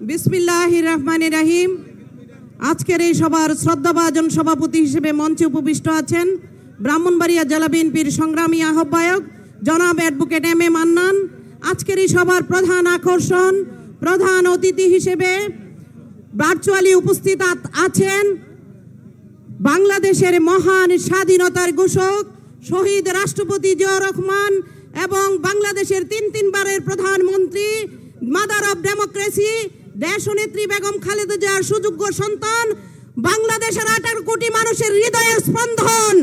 বিসমিল্লাহির রহমানির রহিম। আজকের এই সভার শ্রদ্ধাভাজন সভাপতি হিসেবে মঞ্চে উপবিষ্ট আছেন ব্রাহ্মণবাড়িয়া জেলা বিএনপির সংগ্রামী আহ্বায়ক জনাব অ্যাডভোকেট এম এ মান্নান। আজকের এই সভার প্রধান আকর্ষণ, প্রধান অতিথি হিসেবে ভার্চুয়ালি উপস্থিত আছেন বাংলাদেশের মহান স্বাধীনতার ঘোষক শহীদ রাষ্ট্রপতি জিয়াউর রহমান এবং বাংলাদেশের তিনবারের প্রধানমন্ত্রী, মাদার অব ডেমোক্রেসি, দেশনেত্রী বেগম খালেদা জিয়ার সুযোগ্য সন্তান, বাংলাদেশের 18 কোটি মানুষের হৃদয়ের স্পন্দন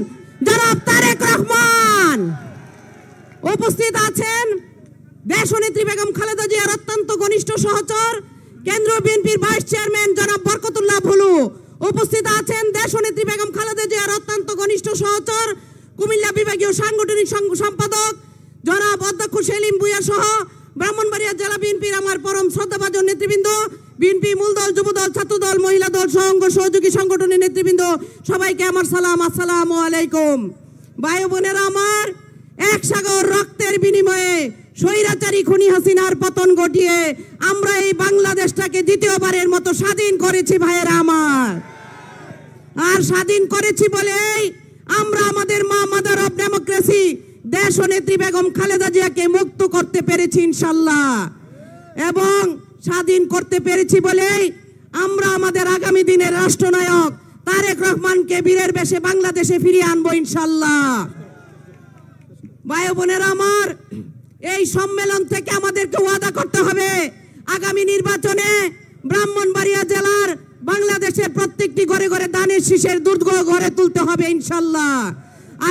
জনাব তারেক রহমান। উপস্থিত আছেন দেশনেত্রী বেগম খালেদা জিয়ার অত্যন্ত ঘনিষ্ঠ সহচর কেন্দ্রীয় বিএনপির ভাইস চেয়ারম্যান জনাব বরকতুল্লাহ ভুলু। উপস্থিত আছেন দেশনেত্রী বেগম খালেদা জিয়ার অত্যন্ত ঘনিষ্ঠ সহচর কুমিল্লা বিভাগীয় সাংগঠনিক সম্পাদক জনাব অধ্যক্ষ সেলিম ভুঁইয়া সহ ব্রাহ্মণবাড়িয়া জেলা বিএনপির আমার পরম শ্রদ্ধাভাজন নেতৃবৃন্দ, বিএনপি মূলদল, যুবদল, ছাত্রদল, মহিলা দল সহ সহযোগী সংগঠনের নেতৃবৃন্দ, সবাইকে আমার সালাম, আসসালামু আলাইকুম। ভাই বোনেরা আমার, এক সাগর রক্তের বিনিময়ে স্বৈরাচারী খুনি হাসিনার পতন ঘটিয়ে আমরা এই বাংলাদেশটাকে দ্বিতীয়বারের মতো স্বাধীন করেছি ভাইয়েরা আমার। আর স্বাধীন করেছি বলেই আমরা আমাদের মা মাদার অব ডেমোক্রেসি দেশনেত্রী বেগম খালেদা জিয়াকে মুক্ত করতে পেরেছি ইনশাল্লাহ, এবং স্বাধীন করতে পেরেছি বলেই আমরা আমাদের আগামী দিনের রাষ্ট্রনায়ক তারেক রহমানকে বীরের বেশে বাংলাদেশে ফিরিয়ে আনবো ইনশাল্লাহ। ভাই বোনেরা আমার, এই সম্মেলন থেকে আমাদেরকে ওয়াদা করতে হবে আগামী নির্বাচনে ব্রাহ্মণবাড়িয়া জেলার বাংলাদেশের প্রত্যেকটি ঘরে ঘরে দানের শীষের দুর্গ গড়ে তুলতে হবে ইনশাল্লাহ।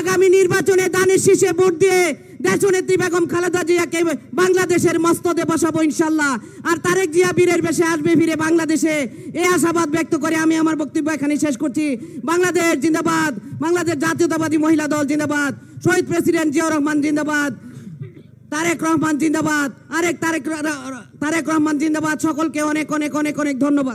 আগামী নির্বাচনে দানের শীষে ভোট দিয়ে দেশনেত্রী বেগম খালেদা জিয়াকে বাংলাদেশের মস্তদে বসাবো ইনশাল্লাহ। আর তারেক জিয়া বীরের বেশে আসবে ফিরে বাংলাদেশে, এই আশাবাদ ব্যক্ত করে আমি আমার বক্তব্য এখানে শেষ করছি। বাংলাদেশ জিন্দাবাদ, বাংলাদেশ জাতীয়তাবাদী মহিলা দল জিন্দাবাদ, শহীদ প্রেসিডেন্ট জিয়াউর রহমান জিন্দাবাদ, তারেক রহমান জিন্দাবাদ, তারেক রহমান জিন্দাবাদ। সকলকে অনেক অনেক অনেক অনেক ধন্যবাদ।